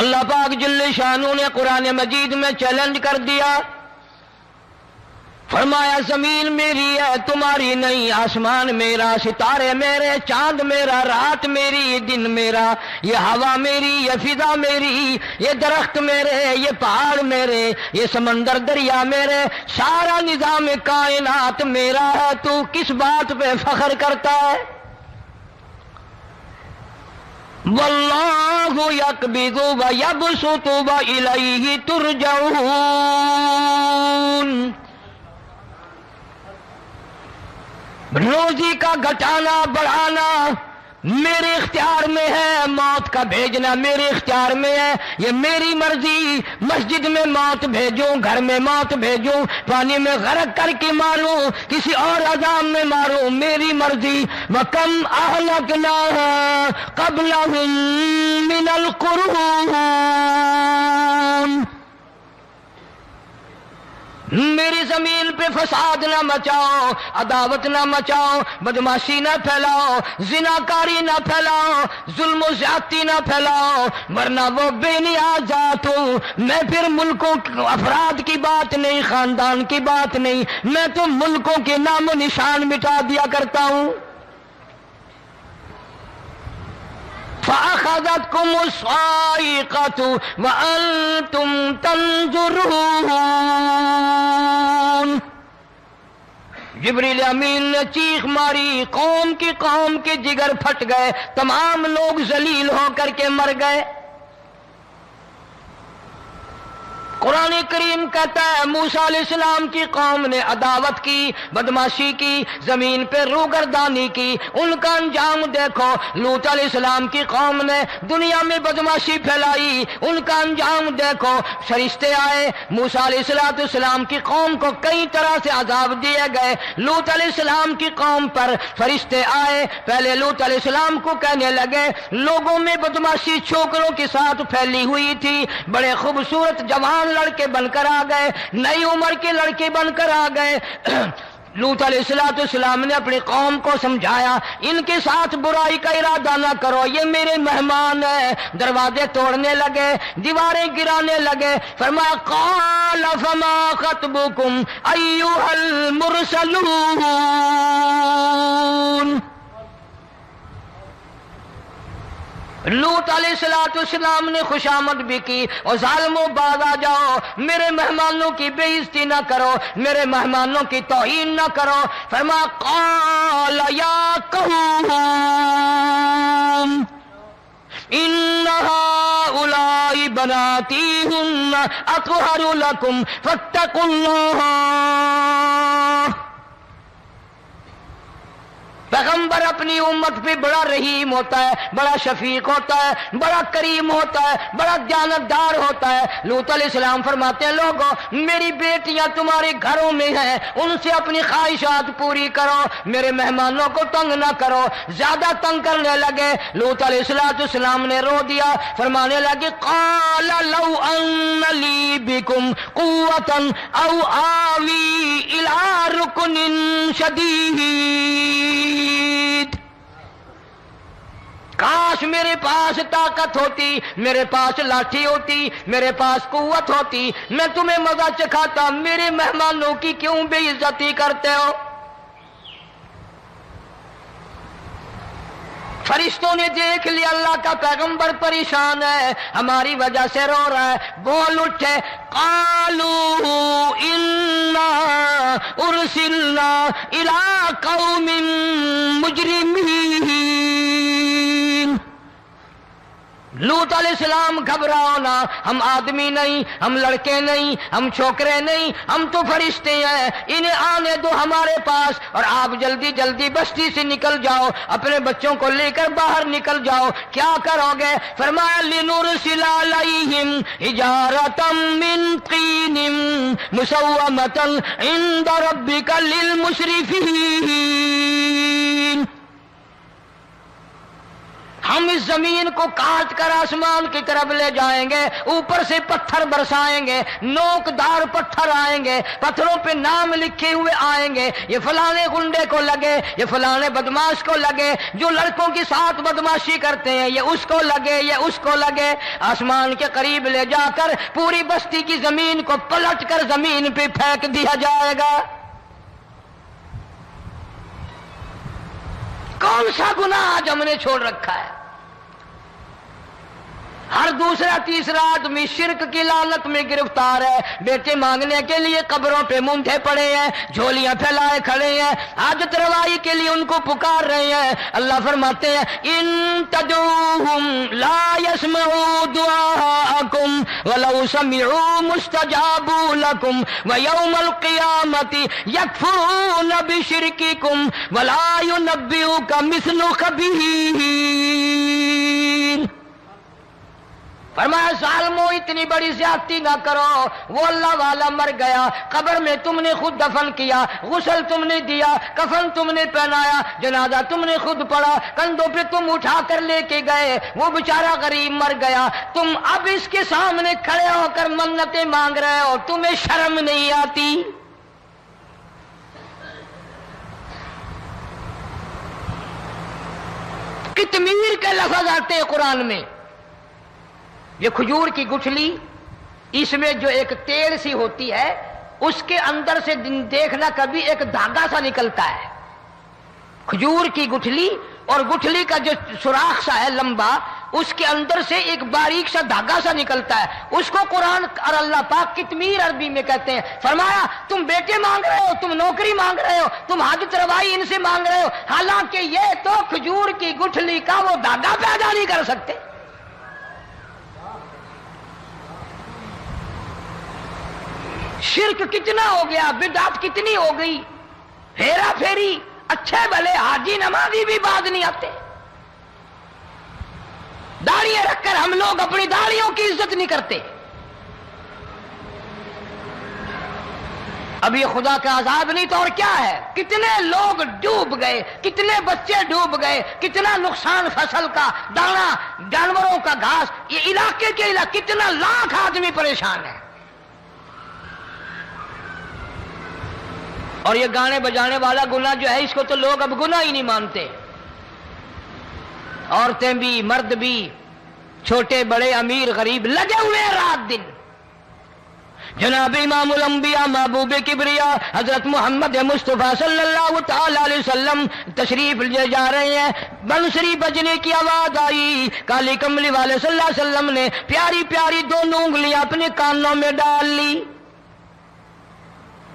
اللہ پاک جل شانہ نے قرآن مجید میں چیلنج کر دیا، فرمایا زمین میری ہے تمہاری نہیں، آسمان میرا، ستارے میرے، چاند میرا، رات میری، دن میرا، یہ ہوا میری، یہ فضا میری، یہ درخت میرے، یہ پہاڑ میرے، یہ سمندر دریا میرے، سارا نظام کائنات میرا ہے، تو کس بات پہ فخر کرتا ہے؟ واللہ یقبض ویبسط والیہ ترجعون، روزی کا گھٹانا بڑھانا میرے اختیار میں ہے، موت کا بھیجنا میرے اختیار میں ہے، یہ میری مرضی، مسجد میں موت بھیجوں، گھر میں موت بھیجوں، پانی میں غرق کر کے ماروں، کسی اور عذاب میں ماروں، میری مرضی۔ وَكَمْ أَهْلَكْنَا قَبْلَهُمْ مِنَ الْقُرُونِ، میری زمین پہ فساد نہ مچاؤ، عداوت نہ مچاؤ، بدماشی نہ پھیلاؤ، زناکاری نہ پھیلاؤ، ظلم و زیادتی نہ پھیلاؤ، ورنہ وہ بے نیاز ذات ہوں۔ میں پھر ملکوں افراد کی بات نہیں، خاندان کی بات نہیں، میں تو ملکوں کے نام و نشان مٹا دیا کرتا ہوں۔ فَأَخَذَتْكُمُ الصَّاعِقَةُ وَأَنْتُمْ تَنْظُرُونَ، جبریل امین نے چیخ ماری، قوم کے جگر پھٹ گئے، تمام لوگ ذلیل ہو کر کے مر گئے۔ قرآن کریم کہتا ہے موسیٰ علیہ السلام کی قوم نے عداوت کی، بدماشی کی، زمین پہ روگردانی کی، ان کا انجام دیکھو۔ لوط علیہ السلام کی قوم نے دنیا میں بدماشی پھیلائی، ان کا انجام دیکھو۔ فرشتے آئے، موسیٰ علیہ السلام کی قوم کو کئی طرح سے عذاب دیے گئے۔ لوط علیہ السلام کی قوم پر فرشتے آئے، پہلے لوط علیہ السلام کو کہنے لگے، لوگوں میں بدماشی چھوکروں کے ساتھ پھیلی ہوئی تھی، بڑے خوبصورت جوان لڑکے بن کر آ گئے، نئی عمر کے لڑکے بن کر آ گئے۔ لوط علیہ السلام نے اپنی قوم کو سمجھایا، ان کے ساتھ برائی کا ارادہ نہ کرو، یہ میرے مہمان ہیں۔ دروازے توڑنے لگے، دیواریں گرانے لگے، فرمایا قال فما خطبکم ایھا المرسلون۔ لوط علیہ السلام نے خوشامد بھی کی، اور ظالموں باز آ جاؤ، میرے مہمانوں کی بے عزتی نہ کرو، میرے مہمانوں کی توہین نہ کرو۔ فرمایا قال یا قوم ان هؤلاء بناتی ہن اطہر لکم فاتقوا اللہ۔ پیغمبر اپنی امت پہ بڑا رحیم ہوتا ہے، بڑا شفیق ہوتا ہے، بڑا کریم ہوتا ہے، بڑا دیانتدار ہوتا ہے۔ لوط علیہ السلام فرماتے ہیں لوگوں میری بیٹیاں تمہارے گھروں میں ہیں، ان سے اپنی خواہشات پوری کرو، میرے مہمانوں کو تنگ نہ کرو۔ زیادہ تنگ کرنے لگے، لوط علیہ السلام نے رو دیا، فرمانے لگے قال لو ان لی بکم قوة او آوی الی رکن شدید، کاش میرے پاس طاقت ہوتی، میرے پاس لاٹھی ہوتی، میرے پاس قوت ہوتی، میں تمہیں مزہ چکھاتا، میرے مہمانوں کی کیوں بے عزتی کرتے ہو؟ فرشتوں نے دیکھ لیا اللہ کا پیغمبر پریشان ہے، ہماری وجہ سے رو رہا ہے، بول اٹھے قالوا انا ارسلنا الى قوم مجرمین۔ لوط علیہ السلام گھبراؤ نہ، ہم آدمی نہیں، ہم لڑکے نہیں، ہم چھوکرے نہیں، ہم تو فرشتے ہیں، انہیں آنے دو ہمارے پاس، اور آپ جلدی جلدی بستی سے نکل جاؤ، اپنے بچوں کو لے کر باہر نکل جاؤ۔ کیا کرو گے؟ فرمایا لنرسل علیہم حجارۃ من طین مسومۃ عند ربک للمسرفین، ہم اس زمین کو کاٹ کر آسمان کی طرف لے جائیں گے، اوپر سے پتھر برسائیں گے، نوکدار پتھر آئیں گے، پتھروں پہ نام لکھے ہوئے آئیں گے، یہ فلانے گنڈے کو لگے، یہ فلانے بدماش کو لگے، جو لڑکوں کے ساتھ بدماشی کرتے ہیں یہ اس کو لگے، یہ اس کو لگے۔ آسمان کے قریب لے جا کر پوری بستی کی زمین کو پلٹ کر زمین پہ پھینک دیا جائے گا۔ کون سا گناہ آج ہم نے چھوڑ رکھا ہے؟ ہر دوسرا تیسرا آدمی شرک کی لعنت میں گرفتار ہے، بیٹے مانگنے کے لیے قبروں پہ مونڈھے پڑے ہیں، جھولیاں پھیلائے کھڑے ہیں، حاجت روائی کے لیے ان کو پکار رہے ہیں۔ اللہ فرماتے ہیں ان تدعوہم لا يسمعوا دعاءکم ولو سمعوا مستجابوا لکم ویوم القیامۃ یکفرون بشرککم ولا ینبئک مثل خبیر۔ فرمایا ظالمو اتنی بڑی زیادتی نہ کرو، وہ اللہ والا مر گیا، قبر میں تم نے خود دفن کیا، غسل تم نے دیا، کفن تم نے پہنایا، جنازہ تم نے خود پڑھا، کندھوں پہ تم اٹھا کر لے کے گئے، وہ بیچارہ غریب مر گیا، تم اب اس کے سامنے کھڑے ہو کر منتیں مانگ رہے ہو، تمہیں شرم نہیں آتی؟ قطمیر کے لفظ آتے ہیں قرآن میں۔ یہ کھجور کی گٹھلی، اس میں جو ایک تیل سی ہوتی ہے، اس کے اندر سے دیکھنا کبھی ایک دھاگا سا نکلتا ہے۔ کھجور کی گٹھلی، اور گٹھلی کا جو سوراخ سا ہے لمبا، اس کے اندر سے ایک باریک سا دھاگا سا نکلتا ہے، اس کو قرآن اور اللہ پاک قطمیر عربی میں کہتے ہیں۔ فرمایا تم بیٹے مانگ رہے ہو، تم نوکری مانگ رہے ہو، تم حاجت روائی ان سے مانگ رہے ہو، حالانکہ یہ تو کھجور کی گٹھلی کا وہ دھاگا پیدا نہیں کر سکتے۔ شرک کتنا ہو گیا، بدعت کتنی ہو گئی، ہیرا پھیری، اچھے بھلے حاجی نمازی بھی بعد نہیں آتے۔ داڑیاں رکھ کر ہم لوگ اپنی داڑیوں کی عزت نہیں کرتے۔ اب یہ خدا کا عذاب نہیں تو اور کیا ہے؟ کتنے لوگ ڈوب گئے، کتنے بچے ڈوب گئے، کتنا نقصان فصل کا، دانا، جانوروں کا گھاس، یہ علاقے کے علاقے کتنا لاکھ آدمی پریشان ہے۔ اور یہ گانے بجانے والا گناہ جو ہے، اس کو تو لوگ اب گناہ ہی نہیں مانتے۔ عورتیں بھی، مرد بھی، چھوٹے بڑے، امیر غریب، لگے ہوئے رات دن۔ جناب امام الانبیاء محبوب کبریا حضرت محمد مصطفیٰ صلی اللہ تعالی علیہ وسلم تشریف لے جا رہے ہیں، بنسری بجنے کی آواز آئی، کالی کملی والے صلی اللہ علیہ وسلم نے پیاری پیاری دونوں انگلیاں اپنے کانوں میں ڈال لی۔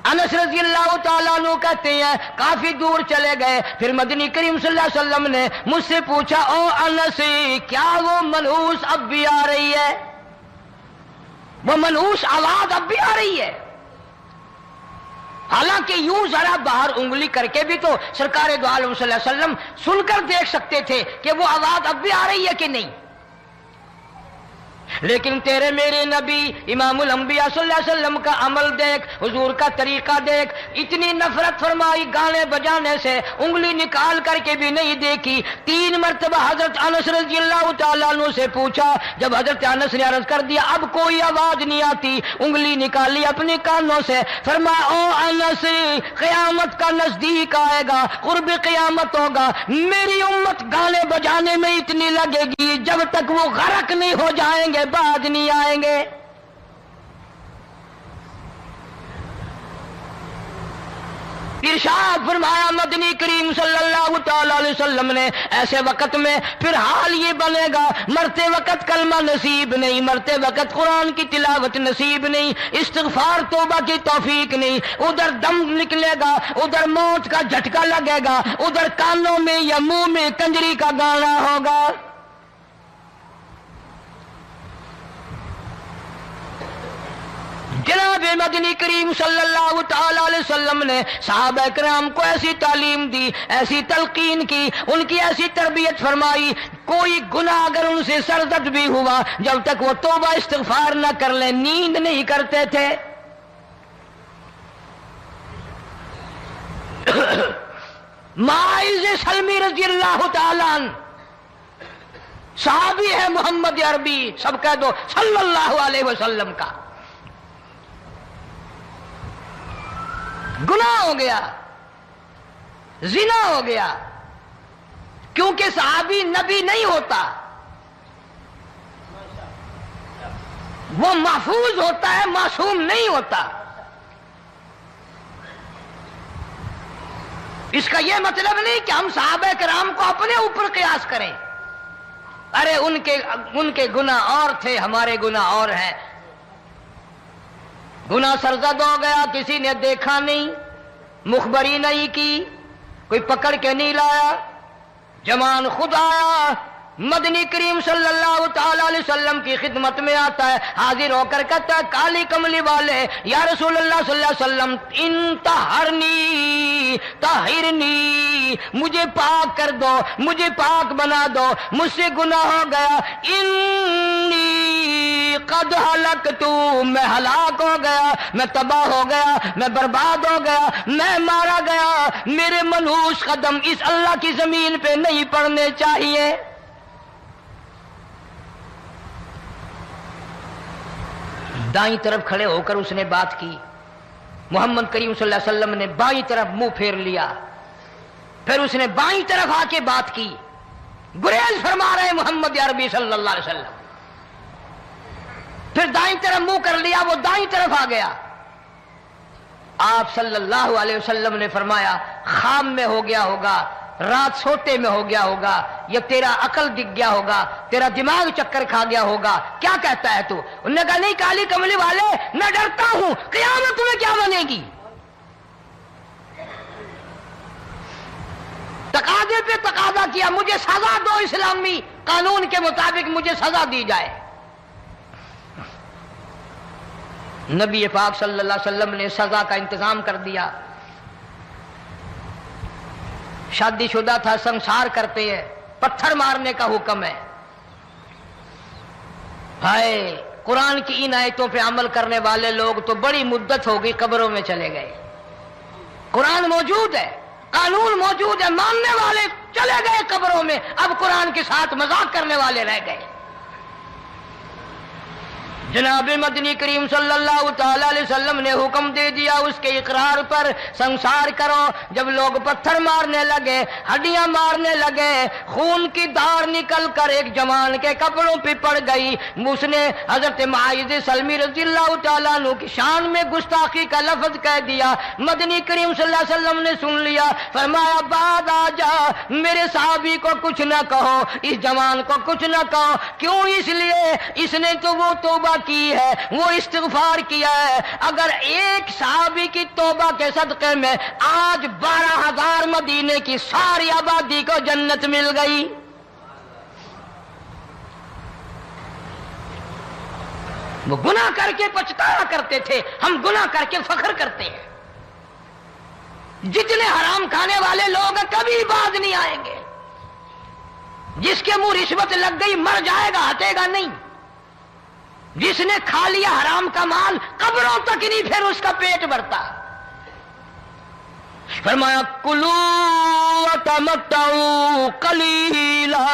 انس رضی اللہ تعالیٰ عنہ کہتے ہیں کافی دور چلے گئے، پھر مدنی کریم صلی اللہ علیہ وسلم نے مجھ سے پوچھا او انس، کیا وہ منحوس اب بھی آ رہی ہے؟ وہ منحوس آواز اب بھی آ رہی ہے؟ حالانکہ یوں ذرا باہر انگلی کر کے بھی تو سرکار دو عالم صلی اللہ علیہ وسلم سن کر دیکھ سکتے تھے کہ وہ آواز اب بھی آ رہی ہے کہ نہیں۔ لیکن تیرے میرے نبی امام الانبیاء صلی اللہ علیہ وسلم کا عمل دیکھ، حضور کا طریقہ دیکھ، اتنی نفرت فرمائی گانے بجانے سے، انگلی نکال کر کے بھی نہیں دیکھی۔ 3 مرتبہ حضرت انس رضی اللہ تعالیٰ عنہ سے پوچھا، جب حضرت انس نے عرض کر دیا اب کوئی آواز نہیں آتی، انگلی نکالی اپنے کانوں سے، فرمایا او انس، قیامت کا نزدیک آئے گا، قرب قیامت ہوگا، میری امت گانے بجانے میں اتنی لگے گی جب تک وہ غرق نہیں ہو جائیں گے بعد نہیں آئیں گے۔ ارشاد فرمایا مدنی کریم صلی اللہ تعالی علیہ وسلم نے ایسے وقت میں پھر حال یہ بنے گا، مرتے وقت کلمہ نصیب نہیں، مرتے وقت قرآن کی تلاوت نصیب نہیں، استغفار توبہ کی توفیق نہیں، ادھر دم نکلے گا، ادھر موت کا جھٹکا لگے گا، ادھر کانوں میں یا منہ میں کنجری کا گانا ہوگا۔ جناب مدنی کریم صلی اللہ تعالی علیہ وسلم نے صحابہ کرام کو ایسی تعلیم دی، ایسی تلقین کی، ان کی ایسی تربیت فرمائی، کوئی گناہ اگر ان سے سرزد بھی ہوا، جب تک وہ توبہ استغفار نہ کر لیں نیند نہیں کرتے تھے۔ ماعز سلمی رضی اللہ تعالیٰ عنہ صحابی ہے محمد عربی، سب کہہ دو صلی اللہ علیہ وسلم کا، گناہ ہو گیا، زنا ہو گیا، کیونکہ صحابی نبی نہیں ہوتا، وہ محفوظ ہوتا ہے، معصوم نہیں ہوتا۔ اس کا یہ مطلب نہیں کہ ہم صحابہ کرام کو اپنے اوپر قیاس کریں، ارے ان کے گناہ اور تھے، ہمارے گناہ اور ہیں۔ گناہ سرزد ہو گیا، کسی نے دیکھا نہیں، مخبری نہیں کی، کوئی پکڑ کے نہیں لایا، جمان خود آیا، مدنی کریم صلی اللہ تعالی علیہ وسلم کی خدمت میں آتا ہے، حاضر ہو کر کہتا ہے کالی کملی والے یا رسول اللہ صلی اللہ علیہ وسلم انطہرنی طہرنی، مجھے پاک کر دو، مجھے پاک بنا دو، مجھ سے گناہ ہو گیا، انی قد ہلکت، میں ہلاک ہو گیا، میں تباہ ہو گیا، میں برباد ہو گیا، میں مارا گیا، میرے منحوس قدم اس اللہ کی زمین پہ نہیں پڑنے چاہیے۔ دائیں طرف کھڑے ہو کر اس نے بات کی، محمد کریم صلی اللہ علیہ وسلم نے بائیں طرف منہ پھیر لیا، پھر اس نے بائیں طرف آ کے بات کی، گریز فرما رہے محمد عربی صلی اللہ علیہ وسلم، پھر دائیں طرف منہ کر لیا، وہ دائیں طرف آ گیا۔ آپ صلی اللہ علیہ وسلم نے فرمایا خواب میں ہو گیا ہوگا، رات سوتے میں ہو گیا ہوگا، یا تیرا عقل دکھ گیا ہوگا، تیرا دماغ چکر کھا گیا ہوگا، کیا کہتا ہے تو؟ انہوں نے کہا نہیں کالی کملی والے، میں ڈرتا ہوں قیامت تمہیں کیا بنے گی، تقاضے پہ تقاضا کیا، مجھے سزا دو، اسلامی قانون کے مطابق مجھے سزا دی جائے۔ نبی پاک صلی اللہ علیہ وسلم نے سزا کا انتظام کر دیا۔ شادی شدہ تھا، سنسار کرتے ہیں، پتھر مارنے کا حکم ہے۔ ہائے، قرآن کی ان آیتوں پہ عمل کرنے والے لوگ تو بڑی مدت ہو گئی قبروں میں چلے گئے۔ قرآن موجود ہے، قانون موجود ہے، ماننے والے چلے گئے قبروں میں، اب قرآن کے ساتھ مذاق کرنے والے رہ گئے۔ جناب مدنی کریم صلی اللہ تعالی علیہ وسلم نے حکم دے دیا اس کے اقرار پر سنسار کرو۔ جب لوگ پتھر مارنے لگے، ہڈیاں مارنے لگے، خون کی دھار نکل کر ایک جوان کے کپڑوں پہ پڑ گئی، اس نے حضرت معاذ سلمی رضی اللہ تعالیٰ عنہ کی شان میں گستاخی کا لفظ کہہ دیا۔ مدنی کریم صلی اللہ علیہ وسلم نے سن لیا، فرمایا بعد آ جا، میرے صحابی کو کچھ نہ کہو، اس جوان کو کچھ نہ کہو۔ کیوں؟ اس لیے اس نے تو وہ توبہ کی ہے، وہ استغفار کیا ہے۔ اگر ایک صحابی کی توبہ کے صدقے میں آج 12,000 مدینے کی ساری آبادی کو جنت مل گئی۔ وہ گناہ کر کے پچھتایا کرتے تھے، ہم گناہ کر کے فخر کرتے ہیں۔ جتنے حرام کھانے والے لوگ کبھی باز نہیں آئیں گے۔ جس کے منہ رشوت لگ گئی مر جائے گا، ہٹے گا نہیں۔ جس نے کھا لیا حرام کا مال قبروں تک نہیں پھر اس کا پیٹ بھرتا۔ فرمایا کلو وتمتعوا قلیلا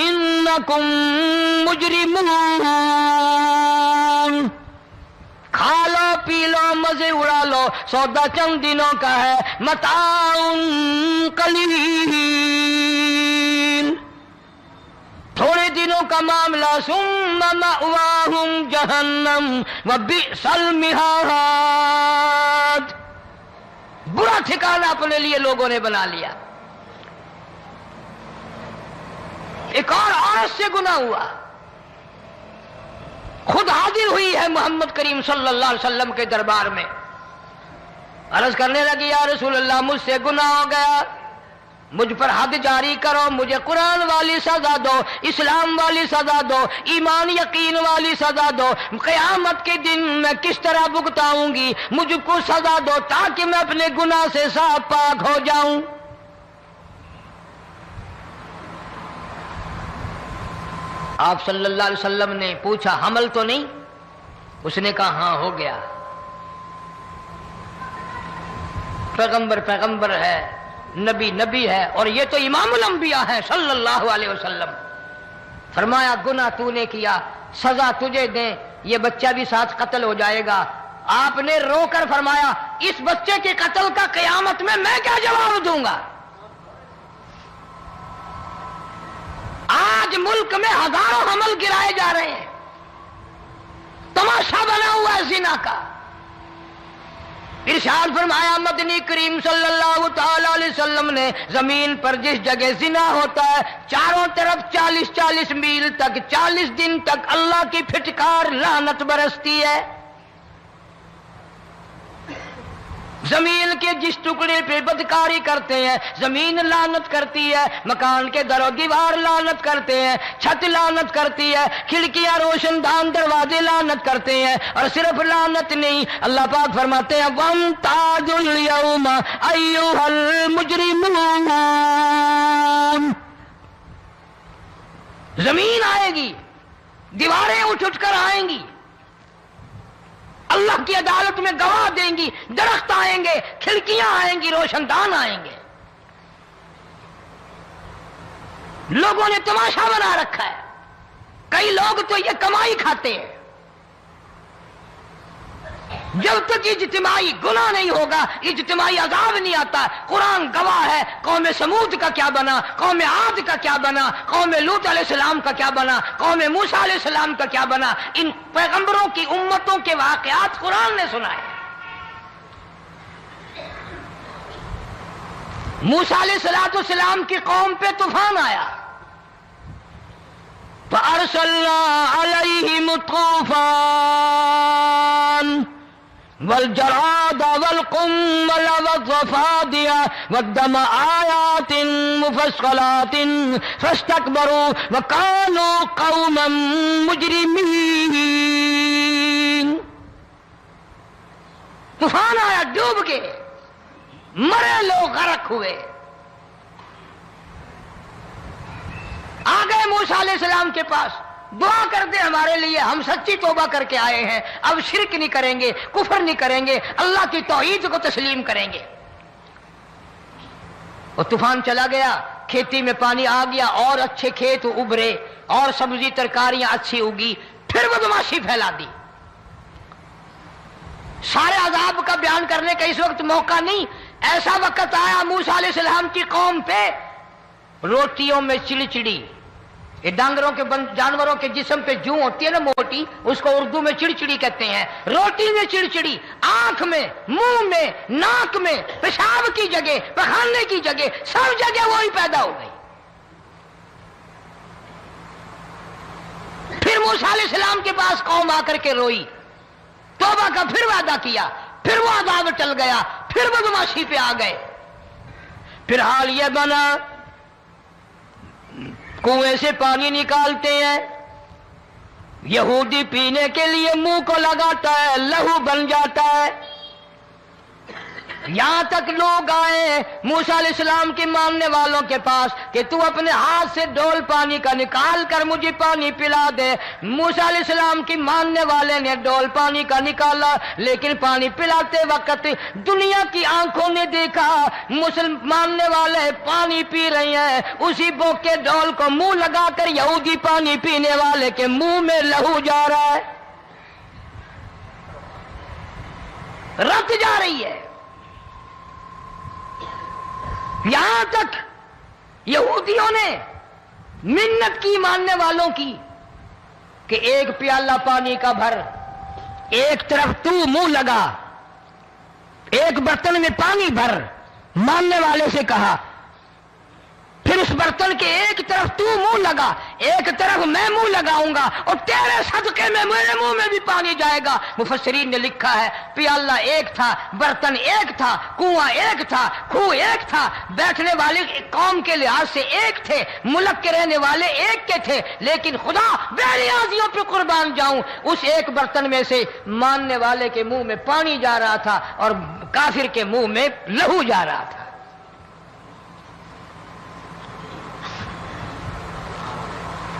انکم مجرمون، کھا لو پی لو مزے اڑا لو، سودا چند دنوں کا ہے، متاع قلیل، تھوڑے دنوں کا معاملہ، ثم مأواہم جہنم وبئس المہاد، برا ٹھکانہ اپنے لیے لوگوں نے بنا لیا۔ ایک اور عورت سے گناہ ہوا، خود حاضر ہوئی ہے محمد کریم صلی اللہ علیہ وسلم کے دربار میں، عرض کرنے لگی یا رسول اللہ مجھ سے گناہ ہو گیا، مجھ پر حد جاری کرو، مجھے قرآن والی سزا دو، اسلام والی سزا دو، ایمان یقین والی سزا دو، قیامت کے دن میں کس طرح بھگتاؤں گی، مجھ کو سزا دو تاکہ میں اپنے گناہ سے صاف پاک ہو جاؤں۔ آپ صلی اللہ علیہ وسلم نے پوچھا حمل تو نہیں؟ اس نے کہا ہاں ہو گیا۔ پیغمبر ہے، نبی ہے، اور یہ تو امام الانبیاء ہے صلی اللہ علیہ وسلم۔ فرمایا گناہ تو نے کیا، سزا تجھے دیں، یہ بچہ بھی ساتھ قتل ہو جائے گا۔ آپ نے رو کر فرمایا اس بچے کے قتل کا قیامت میں کیا جواب دوں گا؟ آج ملک میں ہزاروں حمل گرائے جا رہے ہیں، تماشا بنا ہوا ہے زنا کا۔ ارشاد فرمایا مدنی کریم صلی اللہ تعالی علیہ وسلم نے زمین پر جس جگہ زنا ہوتا ہے چاروں طرف 40 میل تک 40 دن تک اللہ کی پھٹکار لعنت برستی ہے۔ زمین کے جس ٹکڑے پہ بدکاری کرتے ہیں زمین لعنت کرتی ہے، مکان کے در و دیوار لعنت کرتے ہیں، چھت لعنت کرتی ہے، کھڑکیاں روشن دان دروازے لعنت کرتے ہیں، اور صرف لعنت نہیں، اللہ پاک فرماتے ہیں وَامْتَازُوا الْيَوْمَ أَيُّهَا الْمُجْرِمُونَ۔ زمین آئے گی، دیواریں اٹھ کر آئیں گی، اللہ کی عدالت میں گواہ دیں گی، درخت آئیں گے، کھڑکیاں آئیں گی، روشن دان آئیں گے۔ لوگوں نے تماشا بنا رکھا ہے، کئی لوگ تو یہ کمائی کھاتے ہیں۔ جب تک اجتماعی گناہ نہیں ہوگا اجتماعی عذاب نہیں آتا۔ قرآن گواہ ہے، قوم سمود کا کیا بنا، قوم عاد کا کیا بنا، قوم لوط علیہ السلام کا کیا بنا، قوم موسیٰ علیہ السلام کا کیا بنا۔ ان پیغمبروں کی امتوں کے واقعات قرآن نے سنائے۔ موسیٰ علیہ السلام کی قوم پہ طوفان آیا، فَأَرْسَلْنَا عَلَيْهِمُ الطُّوفَانَ والجراد والقمل والضفادع والدم آيات مفصلات فاستكبروا وكانوا قوما مجرمين۔ طوفان آیا، ڈوب گئے، مرے لوگ، غرق ہوئے۔ آ گئے موسیٰ علیہ السلام کے پاس، دعا کر دے ہمارے لیے، ہم سچی توبہ کر کے آئے ہیں، اب شرک نہیں کریں گے، کفر نہیں کریں گے، اللہ کی توحید کو تسلیم کریں گے۔ وہ طوفان چلا گیا، کھیتی میں پانی آ گیا، اور اچھے کھیت ابھرے، اور سبزی ترکاریاں اچھی اگی، پھر بدماشی پھیلا دی۔ سارے عذاب کا بیان کرنے کا اس وقت موقع نہیں، ایسا وقت آیا موسیٰ علیہ السلام کی قوم پہ روٹیوں میں چڑچڑی، یہ ڈانگروں کے جانوروں کے جسم پہ جوں ہوتی ہے نا موٹی، اس کو اردو میں چڑچڑی کہتے ہیں۔ روٹی میں چڑچڑی، آنکھ میں، منہ میں، ناک میں، پیشاب کی جگہ، پخانے کی جگہ، سب جگہ وہی پیدا ہو گئی۔ پھر موسیٰ علیہ السلام کے پاس قوم آ کر کے روئی، توبہ کا پھر وعدہ کیا، پھر وہ عذاب ٹل گیا، پھر بدماشی پہ آ گئے۔ پھر حال یہ بنا کنویں سے پانی نکالتے ہیں، یہودی پینے کے لیے منہ کو لگاتا ہے، لہو بن جاتا ہے۔ یہاں تک لوگ آئے موسیٰ علیہ السلام کی ماننے والوں کے پاس کہ تو اپنے ہاتھ سے ڈول پانی کا نکال کر مجھے پانی پلا دے۔ موسیٰ علیہ السلام کی ماننے والے نے ڈول پانی کا نکالا، لیکن پانی پلاتے وقت دنیا کی آنکھوں نے دیکھا ماننے والے پانی پی رہے ہیں، اسی بوک کے ڈول کو منہ لگا کر یہودی پانی پینے والے کے منہ میں لہو جا رہا ہے، رت جا رہی ہے۔ یہاں تک یہودیوں نے منت کی ماننے والوں کی کہ ایک پیالہ پانی کا بھر، ایک طرف تو منہ لگا، ایک برتن میں پانی بھر، ماننے والے سے کہا، پھر اس برتن کے ایک طرف تو منہ لگا، ایک طرف میں منہ لگاؤں گا، اور تیرے صدقے میں میرے منہ میں بھی پانی جائے گا۔ مفسرین نے لکھا ہے پیالہ ایک تھا، برتن ایک تھا، کنواں ایک تھا، کھوہ ایک تھا، بیٹھنے والے قوم کے لحاظ سے ایک تھے، ملک کے رہنے والے ایک کے تھے، لیکن خدا بے نیازیوں پہ قربان جاؤں، اس ایک برتن میں سے ماننے والے کے منہ میں پانی جا رہا تھا اور کافر کے منہ میں لہو جا رہا تھا۔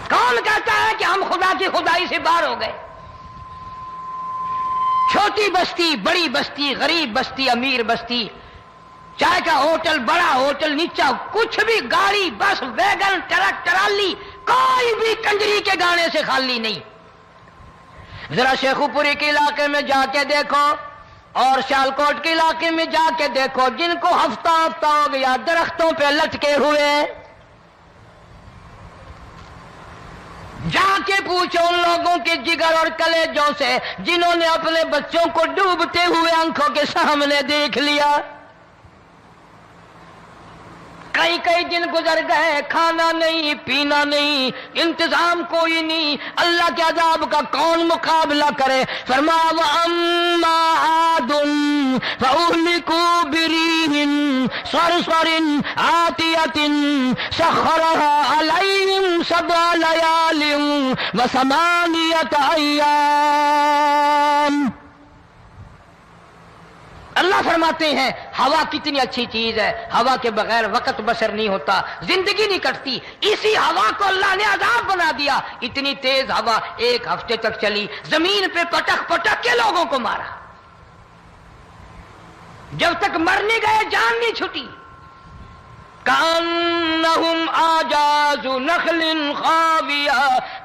کون کہتا ہے کہ ہم خدا کی خدائی سے باہر ہو گئے؟ چھوٹی بستی، بڑی بستی، غریب بستی، امیر بستی، چائے کا ہوٹل، بڑا ہوٹل، نیچا کچھ بھی، گاڑی، بس، ویگن، ٹرک، ٹرالی، کوئی بھی کنجری کے گانے سے خالی نہیں. ذرا شیخو پوری کے علاقے میں جا کے دیکھو اور سیالکوٹ کے علاقے میں جا کے دیکھو جن کو ہفتہ ہفتہ ہو گیا درختوں پہ لٹکے ہوئے، جا کے پوچھو ان لوگوں کے جگر اور کلیجوں سے جنہوں نے اپنے بچوں کو ڈوبتے ہوئے آنکھوں کے سامنے دیکھ لیا. کئی کئی دن گزر گئے، کھانا نہیں، پینا نہیں، انتظام کوئی نہیں، اللہ کے عذاب کا کون مقابلہ کرے؟ فرمایا وَأَمَّا عَادٌ فَأُهْلِكُوا بِرِيحٍ صَرْصَرٍ عَاتِيَةٍ سَخَّرَهَا عَلَيْهِمْ 7 لَيَالٍ و8 أَيَّامٍ. اللہ فرماتے ہیں ہوا کتنی اچھی چیز ہے، ہوا کے بغیر وقت بسر نہیں ہوتا، زندگی نہیں کٹتی. اسی ہوا کو اللہ نے عذاب بنا دیا. اتنی تیز ہوا 1 ہفتے تک چلی، زمین پہ پٹک پٹک کے لوگوں کو مارا. جب تک مر نہیں گئے جان نہیں چھٹی. کأنہم اعجاز نخل خاویہ،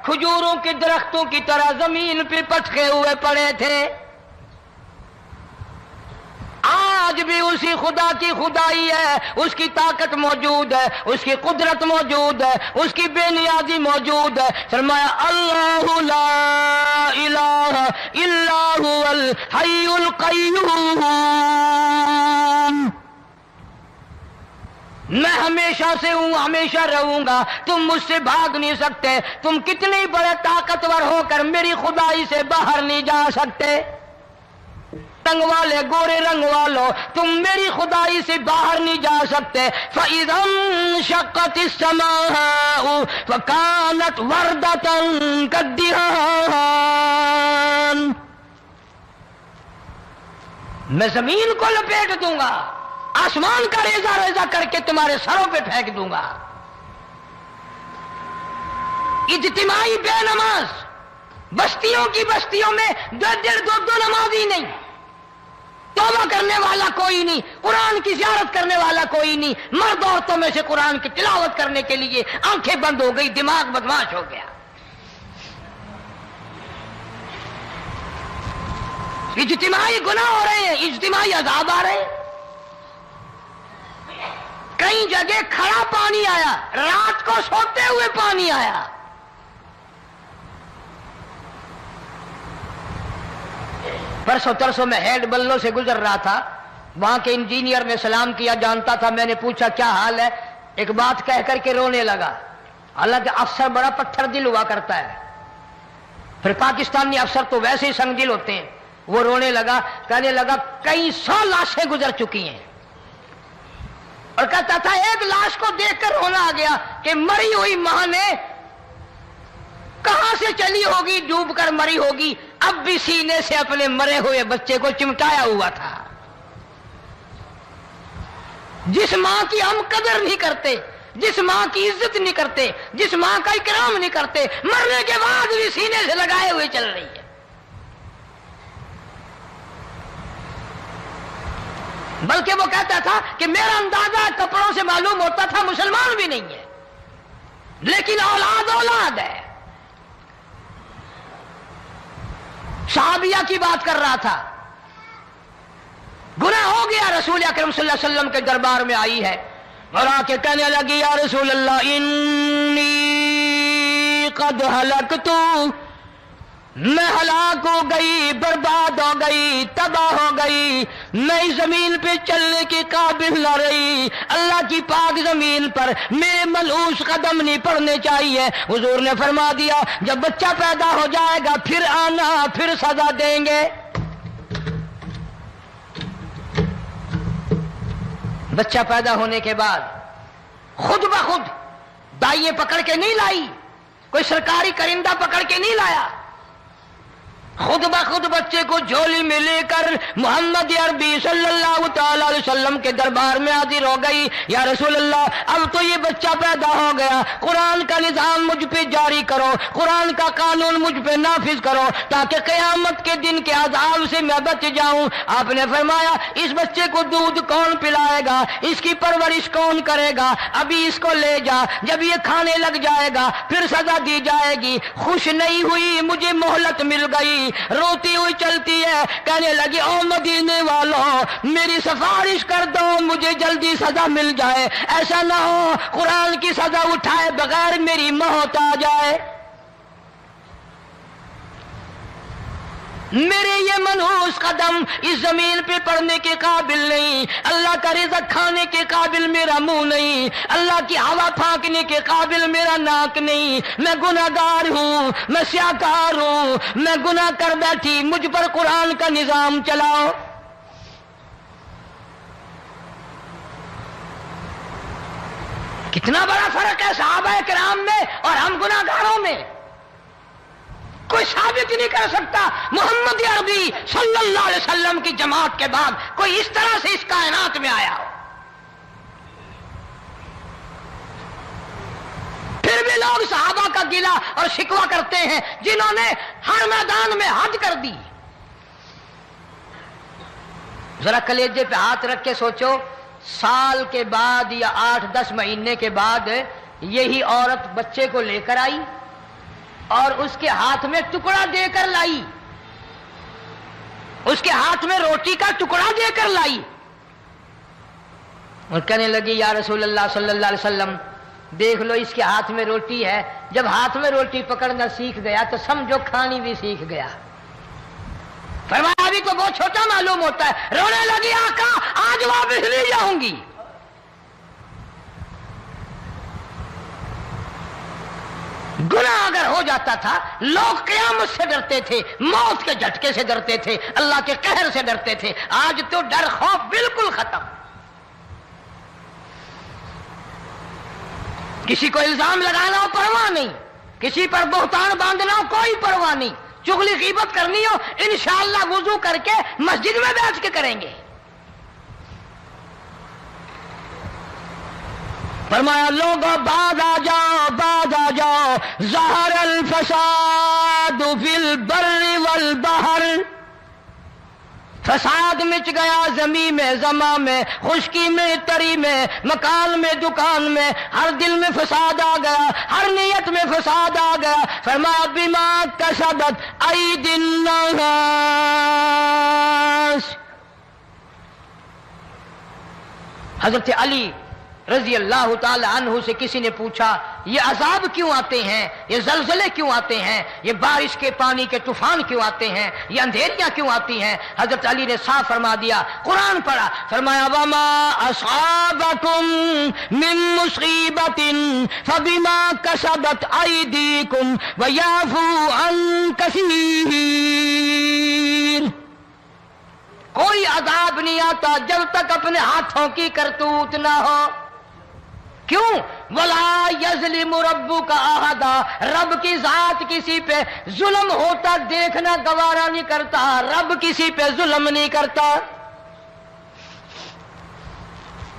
کھجوروں کے درختوں کی طرح زمین پہ پٹکے ہوئے پڑے تھے. آج بھی اسی خدا کی خدائی ہے، اس کی طاقت موجود ہے، اس کی قدرت موجود ہے، اس کی بے نیازی موجود ہے. فرمایا اللہ لا الہ الا هو الحی القیوم. میں ہمیشہ سے ہوں، ہمیشہ رہوں گا، تم مجھ سے بھاگ نہیں سکتے. تم کتنے بڑے طاقتور ہو کر میری خدائی سے باہر نہیں جا سکتے. رنگ والے، گورے رنگ والو، تم میری خدائی سے باہر نہیں جا سکتے. فَإِذَا انشَقَّتِ السَّمَاءُ فَكَانَتْ وَرْدَةً كَالدِّهَانِ. میں زمین کو لپیٹ دوں گا، آسمان کا ریزہ ریزہ کر کے تمہارے سروں پہ پھینک دوں گا. اجتماعی بے نماز، بستیوں کی بستیوں میں 2 نمازی نہیں، توبہ کرنے والا کوئی نہیں، قرآن کی زیارت کرنے والا کوئی نہیں. مرد عورتوں میں سے قرآن کی تلاوت کرنے کے لیے آنکھیں بند ہو گئی، دماغ بدماش ہو گیا. اجتماعی گناہ ہو رہے ہیں، اجتماعی عذاب آ رہے ہیں. کئی جگہ کھڑا پانی آیا، رات کو سوتے ہوئے پانی آیا. پرسوں ترسوں میں ہیڈ بلوں سے گزر رہا تھا، وہاں کے انجینئر نے سلام کیا، جانتا تھا. میں نے پوچھا کیا حال ہے؟ ایک بات کہہ کر کے رونے لگا. حالانکہ افسر بڑا پتھر دل ہوا کرتا ہے، پھر پاکستانی افسر تو ویسے ہی سنگ دل ہوتے ہیں. وہ رونے لگا، کہنے لگا کئی 100 لاشیں گزر چکی ہیں، اور کہتا تھا ایک لاش کو دیکھ کر رونا آ گیا کہ مری ہوئی ماں نے کہاں سے چلی ہوگی، ڈوب کر مری ہوگی، اب بھی سینے سے اپنے مرے ہوئے بچے کو چمٹایا ہوا تھا. جس ماں کی ہم قدر نہیں کرتے، جس ماں کی عزت نہیں کرتے، جس ماں کا اکرام نہیں کرتے، مرنے کے بعد بھی سینے سے لگائے ہوئے چل رہی ہے. بلکہ وہ کہتا تھا کہ میرا اندازہ کپڑوں سے معلوم ہوتا تھا مسلمان بھی نہیں ہے، لیکن اولاد اولاد ہے. صحابیہ کی بات کر رہا تھا، گناہ ہو گیا، رسول اکرم صلی اللہ علیہ وسلم کے دربار میں آئی ہے اور آ کے کہنے لگی یا رسول اللہ انی قد ہلکت، میں ہلاک ہو گئی، برباد ہو گئی، تباہ ہو گئی، میں اس زمین پہ چلنے کے قابل نہ رہی. اللہ کی پاک زمین پر میرے ملعوس قدم نہیں پڑنے چاہیے. حضور نے فرما دیا جب بچہ پیدا ہو جائے گا پھر آنا، پھر سزا دیں گے. بچہ پیدا ہونے کے بعد خود بخود دائیں پکڑ کے نہیں لائی، کوئی سرکاری کرندہ پکڑ کے نہیں لایا، خود بخود بچے کو جھولی میں لے کر محمد عربی صلی اللہ تعالی علیہ وسلم کے دربار میں حاضر ہو گئی. یا رسول اللہ، اب تو یہ بچہ پیدا ہو گیا، قرآن کا نظام مجھ پہ جاری کرو، قرآن کا قانون مجھ پہ نافذ کرو تاکہ قیامت کے دن کے عذاب سے میں بچ جاؤں. آپ نے فرمایا اس بچے کو دودھ کون پلائے گا، اس کی پرورش کون کرے گا، ابھی اس کو لے جا، جب یہ کھانے لگ جائے گا پھر سزا دی جائے گی. خوش نہیں ہوئی، مجھے مہلت مل گئی، روتی ہوئی چلتی ہے، کہنے لگی او مدینے والوں میری سفارش کر دو، مجھے جلدی سزا مل جائے، ایسا نہ ہو قرآن کی سزا اٹھائے بغیر میری موت آ جائے. میرے یہ منحوس قدم اس زمین پہ پڑنے کے قابل نہیں، اللہ کا رزق کھانے کے قابل میرا منہ نہیں، اللہ کی ہوا پھانکنے کے قابل میرا ناک نہیں، میں گناہگار ہوں، میں سیاکار ہوں، میں گناہ کر بیٹھی، مجھ پر قرآن کا نظام چلاؤ. کتنا بڑا فرق ہے صحابہ کرام میں اور ہم گناہگاروں میں. کوئی ثابت نہیں کر سکتا محمد عربی صلی اللہ علیہ وسلم کی جماعت کے بعد کوئی اس طرح سے اس کائنات میں آیا ہو. پھر بھی لوگ صحابہ کا گلہ اور شکوہ کرتے ہیں جنہوں نے ہر میدان میں حد کر دی. ذرا کلیجے پہ ہاتھ رکھ کے سوچو، سال کے بعد یا 8-10 مہینے کے بعد یہی عورت بچے کو لے کر آئی اور اس کے ہاتھ میں ٹکڑا دے کر لائی، اس کے ہاتھ میں روٹی کا ٹکڑا دے کر لائی اور کہنے لگی یا رسول اللہ صلی اللہ علیہ وسلم دیکھ لو اس کے ہاتھ میں روٹی ہے. جب ہاتھ میں روٹی پکڑنا سیکھ گیا تو سمجھو کھانی بھی سیکھ گیا. فرمایا ابھی تو بہت چھوٹا معلوم ہوتا ہے. رونے لگی آقا آج واپس لے جاؤں گی. گناہ اگر ہو جاتا تھا لوگ قیامت سے ڈرتے تھے، موت کے جھٹکے سے ڈرتے تھے، اللہ کے قہر سے ڈرتے تھے. آج تو ڈر خوف بالکل ختم. کسی کو الزام لگانا ہو پرواہ نہیں، کسی پر بہتان باندھنا ہو کوئی پرواہ نہیں، چغلی غیبت کرنی ہو انشاءاللہ وضو کر کے مسجد میں بیٹھ کے کریں گے. فرمایا لوگوں بعد آ جاؤ، بعد آ جاؤ، ظہر الفساد فی البر والبحر. فساد مچ گیا زمین میں، زماں میں، خشکی میں، تری میں، مکان میں، دکان میں، ہر دل میں فساد آ گیا، ہر نیت میں فساد آ گیا. فرمایا بما کسبت ایدی الناس. حضرت علی رضی اللہ تعالی عنہ سے کسی نے پوچھا یہ عذاب کیوں آتے ہیں، یہ زلزلے کیوں آتے ہیں، یہ بارش کے پانی کے طوفان کیوں آتے ہیں، یہ اندھیریاں کیوں آتی ہیں؟ حضرت علی نے صاف فرما دیا، قرآن پڑھا، فرمایا وما اصابکم من مصیبت فبما کسبت ایدیکم ویعفو عن کثیر. کوئی عذاب نہیں آتا جب تک اپنے ہاتھوں کی کرتوت نہ ہو. کیوں؟ وَلَا يَظْلِمُ رَبُّكَ أَحَدًا. رب کی ذات کسی پہ ظلم ہوتا دیکھنا گوارا نہیں کرتا، رب کسی پہ ظلم نہیں کرتا.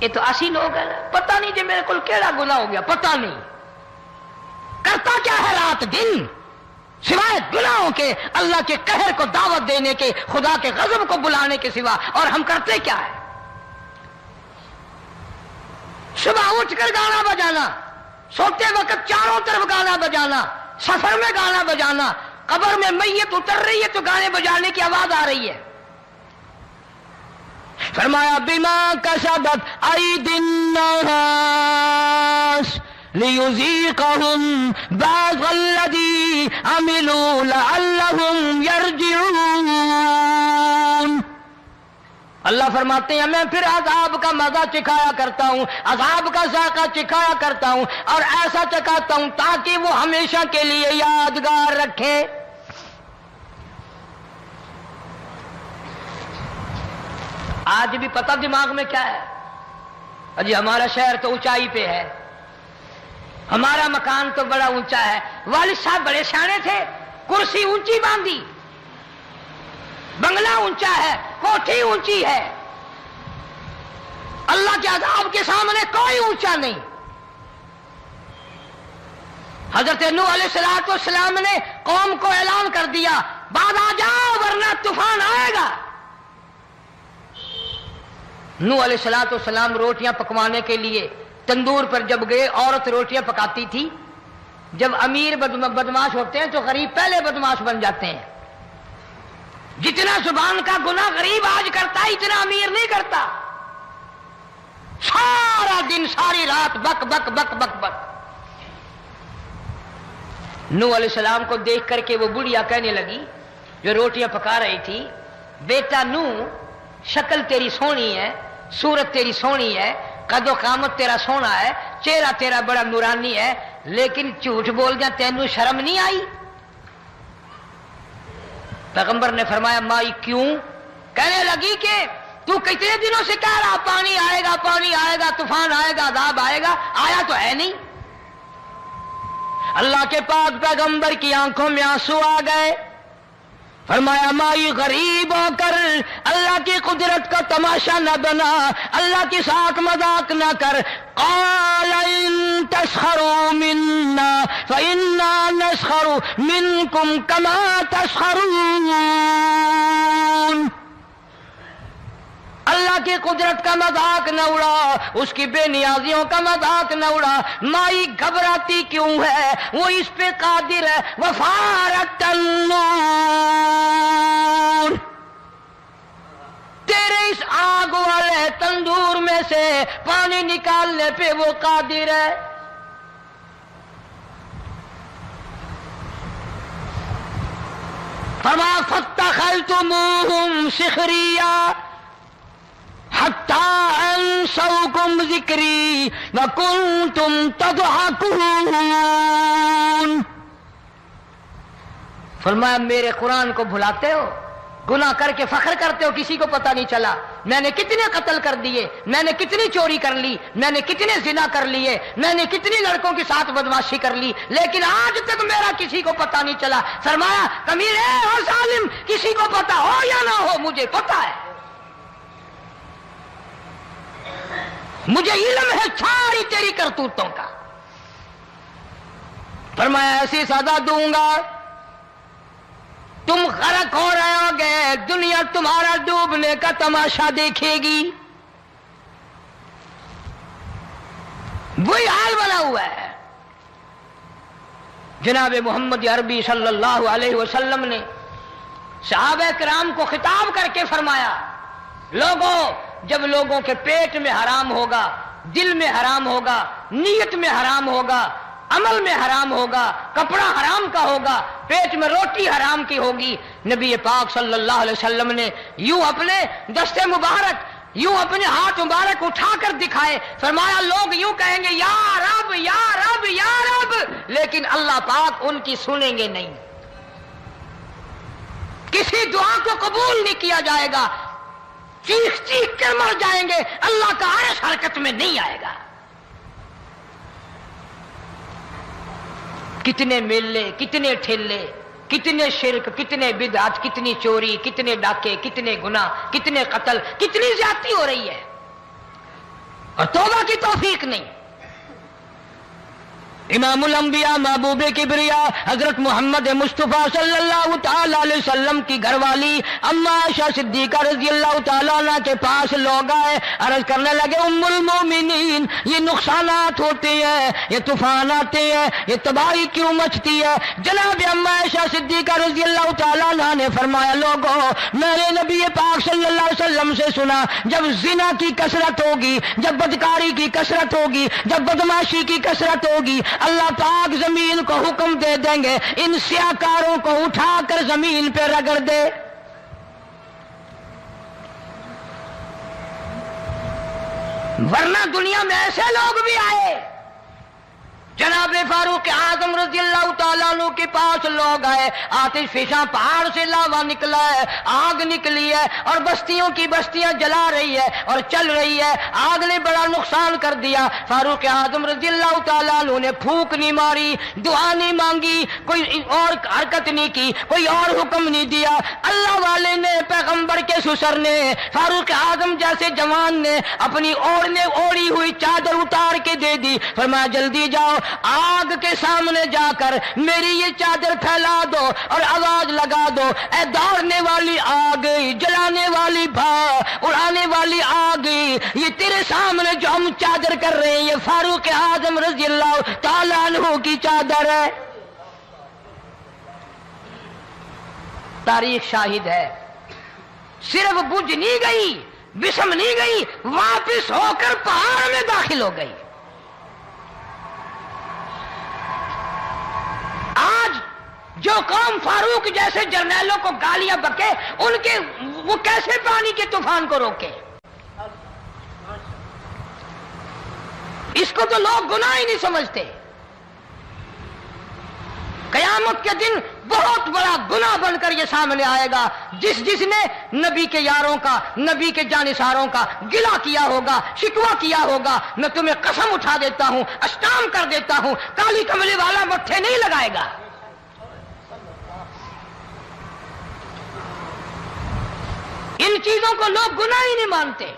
یہ تو ایسی لوگ ہیں پتہ نہیں جی میرے کو کیڑا گناہ ہو گیا، پتہ نہیں کرتا کیا ہے رات دن سوائے گناہوں کے، اللہ کے قہر کو دعوت دینے کے، خدا کے غضب کو بلانے کے سوا. اور ہم کرتے کیا ہے؟ صبح اٹھ کر گانا بجانا، سوتے وقت چاروں طرف گانا بجانا، سفر میں گانا بجانا، قبر میں میت اتر رہی ہے تو گانے بجانے کی آواز آ رہی ہے. فرمایا بما کسبت ایدی الناس لیذیقہم بعض الذی عملوا لعلہم یرجعون. اللہ فرماتے ہیں میں پھر عذاب کا مزہ چکھایا کرتا ہوں، عذاب کا ذائقہ چکھایا کرتا ہوں اور ایسا چکھاتا ہوں تاکہ وہ ہمیشہ کے لیے یادگار رکھے. آج بھی پتہ دماغ میں کیا ہے؟ اجی ہمارا شہر تو اونچائی پہ ہے، ہمارا مکان تو بڑا اونچا ہے. والد صاحب بڑے سیانے تھے، کرسی اونچی باندھی، بنگلہ اونچا ہے، کوٹھی اونچی ہے، اللہ کے عذاب کے سامنے کوئی اونچا نہیں۔ حضرت نوح علیہ السلام نے قوم کو اعلان کر دیا، بعد آ جاؤ ورنہ طوفان آئے گا۔ نوح علیہ السلام روٹیاں پکوانے کے لیے تندور پر جب گئے، عورت روٹیاں پکاتی تھی۔ جب امیر بدماش ہوتے ہیں تو غریب پہلے بدماش بن جاتے ہیں۔ جتنا زبان کا گناہ غریب آج کرتا ہے اتنا امیر نہیں کرتا۔ سارا دن ساری رات بک بک بک بک بک۔ نوح علیہ السلام کو دیکھ کر کے وہ بڑھیا کہنے لگی جو روٹیاں پکا رہی تھی، بیٹا نوح، شکل تیری سونی ہے، صورت تیری سونی ہے، قد و قامت تیرا سونا ہے، چہرہ تیرا بڑا نورانی ہے، لیکن جھوٹ بول جا تینوں شرم نہیں آئی؟ پیغمبر نے فرمایا مائی کیوں؟ کہنے لگی کہ تو کتنے دنوں سے کہہ رہا پانی آئے گا، پانی آئے گا، طوفان آئے گا، عذاب آئے گا، آیا تو ہے نہیں۔ اللہ کے پاک پیغمبر کی آنکھوں میں آنسو آ گئے۔ فرمایا مائی غریب ہو کر اللہ کی قدرت کا تماشا نہ بنا، اللہ کے ساتھ مذاق نہ کر۔ قال ان تسخروا منا فإنا نسخر منكم كما تسخرون۔ اللہ کی قدرت کا مذاق نہ اڑا، اس کی بے نیازیوں کا مذاق نہ اڑا۔ مائی گھبراتی کیوں ہے؟ وہ اس پہ قادر ہے۔ وفارت النور، تیرے اس آگ والے تندور میں سے پانی نکالنے پہ وہ قادر ہے۔ فما فاتخذتموہم سخریا حتی انسوکم ذکری وکنتم تضحکون۔ فرمایا میرے قرآن کو بھلاتے ہو، گناہ کر کے فخر کرتے ہو، کسی کو پتہ نہیں چلا میں نے کتنے قتل کر دیے، میں نے کتنی چوری کر لی، میں نے کتنے زنا کر لیے، میں نے کتنی لڑکوں کے ساتھ بدماشی کر لی، لیکن آج تک میرا کسی کو پتہ نہیں چلا۔ فرمایا کمینے اور ظالم، کسی کو پتہ ہو یا نہ ہو مجھے پتہ ہے، مجھے علم ہے ساری تیری کرتوتوں کا۔ فرمایا ایسی سزا دوں گا تم غرق ہو رہے ہو گے، دنیا تمہارا ڈوبنے کا تماشا دیکھے گی۔ وہی حال بنا ہوا ہے۔ جناب محمد عربی صلی اللہ علیہ وسلم نے صحابہ کرام کو خطاب کر کے فرمایا، لوگوں جب لوگوں کے پیٹ میں حرام ہوگا، دل میں حرام ہوگا، نیت میں حرام ہوگا، عمل میں حرام ہوگا، کپڑا حرام کا ہوگا، پیٹ میں روٹی حرام کی ہوگی، نبی پاک صلی اللہ علیہ وسلم نے یوں اپنے دست مبارک، یوں اپنے ہاتھ مبارک اٹھا کر دکھائے، فرمایا لوگ یوں کہیں گے یا رب یا رب یا رب، لیکن اللہ پاک ان کی سنیں گے نہیں، کسی دعا کو قبول نہیں کیا جائے گا، چیخ چیخ کر مر جائیں گے، اللہ کا عرش حرکت میں نہیں آئے گا۔ کتنے میلے، کتنے ٹھیلے، کتنے شرک، کتنے بدعت، کتنی چوری، کتنے ڈاکے، کتنے گناہ، کتنے قتل، کتنی زیادتی ہو رہی ہے اور توبہ کی توفیق نہیں۔ امام الانبیاء محبوب کبریا حضرت محمد مصطفیٰ صلی اللہ تعالی علیہ وسلم کی گھر والی اما عائشہ صدیقہ رضی اللہ تعالیٰ عنہ کے پاس لوگ آئے، عرض کرنے لگے ام المومنین یہ نقصانات ہوتے ہیں، یہ طوفان آتے ہیں، یہ تباہی کیوں مچتی ہے؟ جناب اما عائشہ صدیقہ رضی اللہ تعالیٰ عنہ نے فرمایا لوگوں میں نے نبی پاک صلی اللہ علیہ وسلم سے سنا جب زنا کی کثرت ہوگی، جب بدکاری کی کثرت ہوگی، جب بدماشی کی کثرت ہوگی، اللہ پاک زمین کو حکم دے دیں گے ان سیاکاروں کو اٹھا کر زمین پہ رگڑ دے۔ ورنہ دنیا میں ایسے لوگ بھی آئے جناب فاروق اعظم رضی اللہ تعالیٰ عنہ کے پاس لوگ آئے، آتش فشاں پہاڑ سے لاوا نکلا ہے، آگ نکلی ہے اور بستیوں کی بستیاں جلا رہی ہے اور چل رہی ہے، آگ نے بڑا نقصان کر دیا۔ فاروق اعظم رضی اللہ تعالیٰ عنہ نے پھونک نہیں ماری، دعا نہیں مانگی، کوئی اور حرکت نہیں کی، کوئی اور حکم نہیں دیا۔ اللہ والے نے، پیغمبر کے سسر نے، فاروق اعظم جیسے جوان نے اپنی اوڑھی ہوئی چادر اتار کے دے دی، فرمایا جلدی جاؤ، آگ کے سامنے جا کر میری یہ چادر پھیلا دو اور آواز لگا دو، اے دوڑنے والی آگ، جلانے والی بھا، اڑانے والی آگ، یہ تیرے سامنے جو ہم چادر کر رہے ہیں یہ فاروق اعظم رضی اللہ تعالیٰ عنہ کی چادر ہے۔ تاریخ شاہد ہے، صرف بجھ نہیں گئی، بسم نہیں گئی، واپس ہو کر پہاڑ میں داخل ہو گئی۔ آج جو قوم فاروق جیسے جرنیلوں کو گالیاں بکے، ان کے وہ کیسے پانی کے طوفان کو روکے؟ اس کو تو لوگ گناہ ہی نہیں سمجھتے۔ قیامت کے دن بہت بڑا گناہ بن کر یہ سامنے آئے گا، جس نے نبی کے یاروں کا، نبی کے جانثاروں کا گلہ کیا ہوگا، شکوہ کیا ہوگا، میں تمہیں قسم اٹھا دیتا ہوں، اشتام کر دیتا ہوں، کالی کملی والا مٹھے نہیں لگائے گا۔ ان چیزوں کو لوگ گناہ ہی نہیں مانتے۔